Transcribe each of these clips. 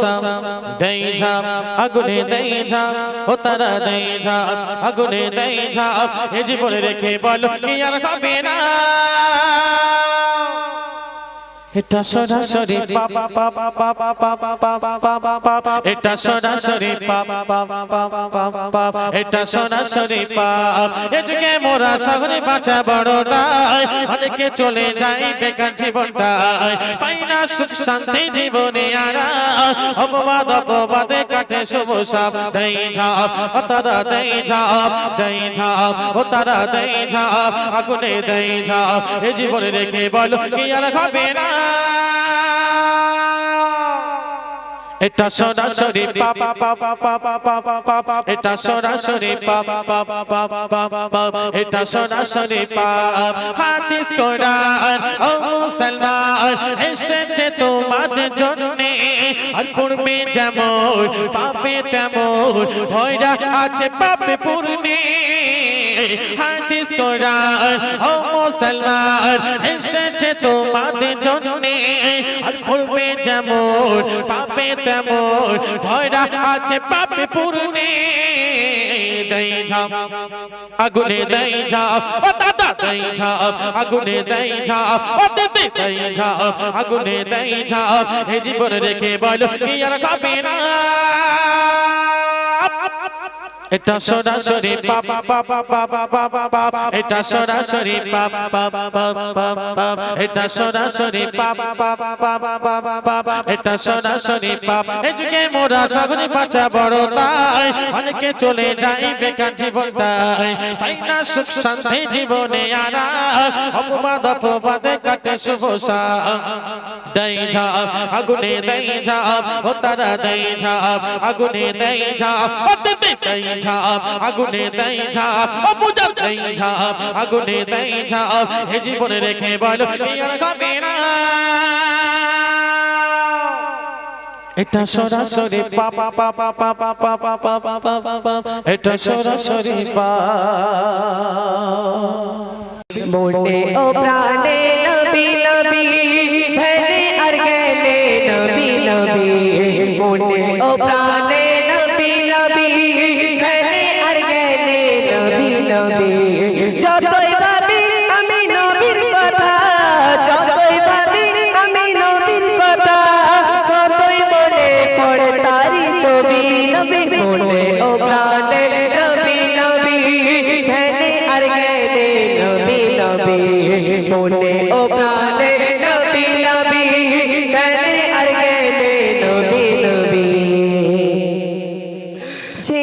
সাম দেই ঝাপ আগুনে দেই ঝাপ ও তারা দেই ঝাপ আগুনে দেই ঝাপ এ জীবনে রেখে বলো কি আর হবে না এটা সরাসরি পাপ পাপ পাপ পাপ পাপ পাপ এটা সরাসরি পাপ পাপ পাপ পাপ পাপ এটা সরাসরি পাপ এ যুগে মোরা শহরে বাঁচা বড় নয় অনেকে চলে যায় বেকার জীবনটায় পাই না সুখ শান্তি জীবনে আরাম অপবাদ অপবাদে কাটে শুভ সাপ দেই ঝাপ ও তারা দেই ঝাপ দেই ঝাপ ও তারা দেই ঝাপ আগুনে দেই ঝাপ এ জীবনে রেখে বলো কি আর হবে না এটা সরাসরি পাপ পাপ পাপ পাপ পাপ এটা সরাসরি পাপ পাপ পাপ পাপ পাপ এটা সরাসরি পাপ হাদিস কোরআন ও মুসলমান এসেছে তোমাদের জন্য আর পূর্বে যেমন পাপে তেমন ভয়রা আছে পাপে পূর্ণে হাদিস কোরআন ও মুসলমান এসেছে তোমাদের জন্য আর পূর্বে যেমন পাপে তেমন ভয়রা আছে পাপে পূর্ণে দেই ঝাপ আগুনে দেই ঝাপ ও দাদা দেই ঝাপ আগুনে দেই ঝাপ ও দিদি দেই ঝাপ আগুনে দেই ঝাপ এ জীবন রেখে বলো কি আর হবে না এটা সরাসরি পাপ পাপ পাপ পাপ পাপ এটা সরাসরি পাপ পাপ পাপ পাপ পাপ এটা সরাসরি পাপ পাপ পাপ পাপ পাপ এটা সরাসরি পাপ এই যুগে মোরা শহরে বাঁচা বড় তাই অনেকে চলে যায় বেকার জীবনটায় পাই না সুখ শান্তি জীবনে আরাম অপবাদ অপবাদে কাটে শুভ সাপ দেই ঝাপ আগুনে দেই ঝাপ ও তারা দেই ঝাপ আগুনে দেই ঝাপ ও দিদি দেই ঝাপ আগুনে দেই ঝাপ ও পূজা দেই ঝাপ আগুনে দেই ঝাপ এ জীবনে রেখে বলো কি আর হবে না এটা সরাসরি পাপ পাপ পাপ পাপ পাপ পাপ এটা সরাসরি পাপ মনে ও প্রাণে নবী নবী ধনে আর জ্ঞানে নবী নবী মনে ও প্রাণে নবী নবী ধনে আর জ্ঞানে নবী নবী যতই ভাবি আমি নবীর কথা যতই ভাবি আমি নবীর কথা ততই মনে পড়ে তারি ছবি নবী মনে ও প্রাণে নবী নবী ধনে আর জ্ঞানে নবী নবী মনে ও প্রাণে নবী নবী ধনে আর জ্ঞানে নবী নবী যে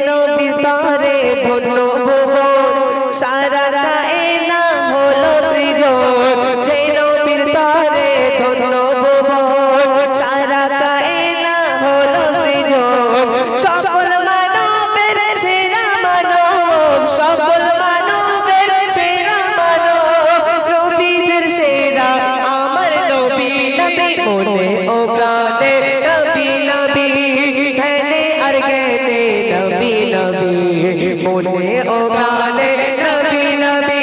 নবীর তারে ধন্য ভুবন সারা কায়না হলো সৃজন যে নবীর তারে ধন্য ভুবন সারা কায়না হলো সৃজন সকল মানবের সেরা মানব সকল মানবের সেরা মানব নবীদের সেরা আমার নবী নবী মনে ও প্রাণে নবী নবী ধনে আর জ্ঞানে নবী নবী মনে ও প্রাণে নবী নবী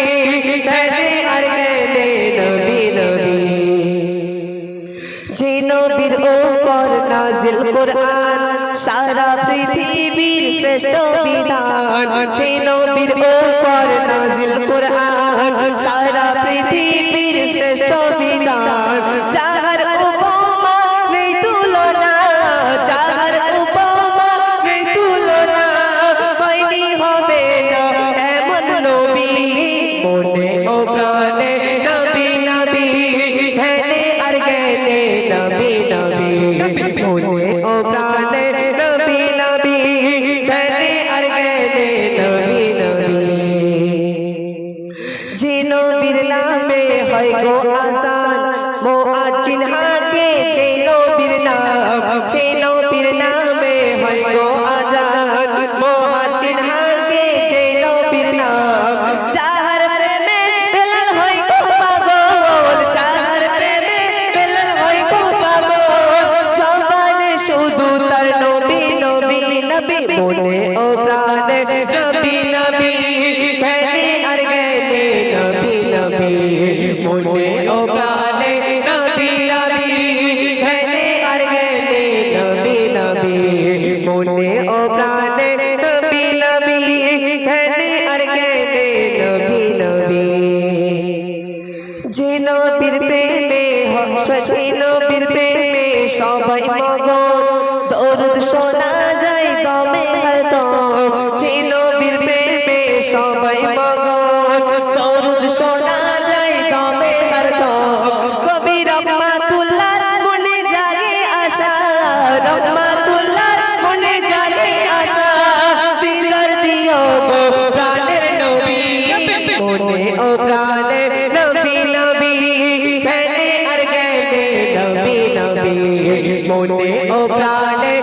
ধনে আর জ্ঞানে নবী নবী যে নবীর উপর নাজিল কোরআন সারা পৃথিবীর শ্রেষ্ঠ বিধান যে নবীর উপর নাজিল কোরআন সারা পৃথিবীর শ্রেষ্ঠ বিধান যার উপমা নেই তুলনা যার উপমা নেই তুলনা হয়নি হবে না এমন নবী মনে ও প্রাণে নবী নবী ধনে আর জ্ঞানে নবী নবী মনে ও প্রাণে নবী নবী ধনে আর জ্ঞানে নবী নবী যে নবীর নামে হয় গো আসান মুআজ্জিন হাকে যে নবীর নাম যে নবীর নামে হয় গো আজান মুআজ্জিন হাকে যে নবীর নাম যাহার প্রেমে বেলাল হয় গো পাগল যাহার প্রেমে বেলাল হয় গো পাগল জবানে শুধু তার নবী নবী নবী মনে ও প্রাণে নবী নবী ধনে আর জ্ঞানে নবী নবী মনে ও প্রাণে নবী নবী ধনে আর জ্ঞানে সবাই মগন দরুদ শোনা যায় দমে হরদম যে নবীর প্রেমে সবাই মগন দরুদ শোনা যায় দমে হরদম কবি রহমাতুল্লাহ মনে জাগে আশা রহমাতুল্লাহ মনে জাগে আশা দিদার দিও গো প্রাণের নবী মনে ও প্রাণে নবী নবী ধ্যানে আর জ্ঞানে নবী নবী মনে ও প্রাণে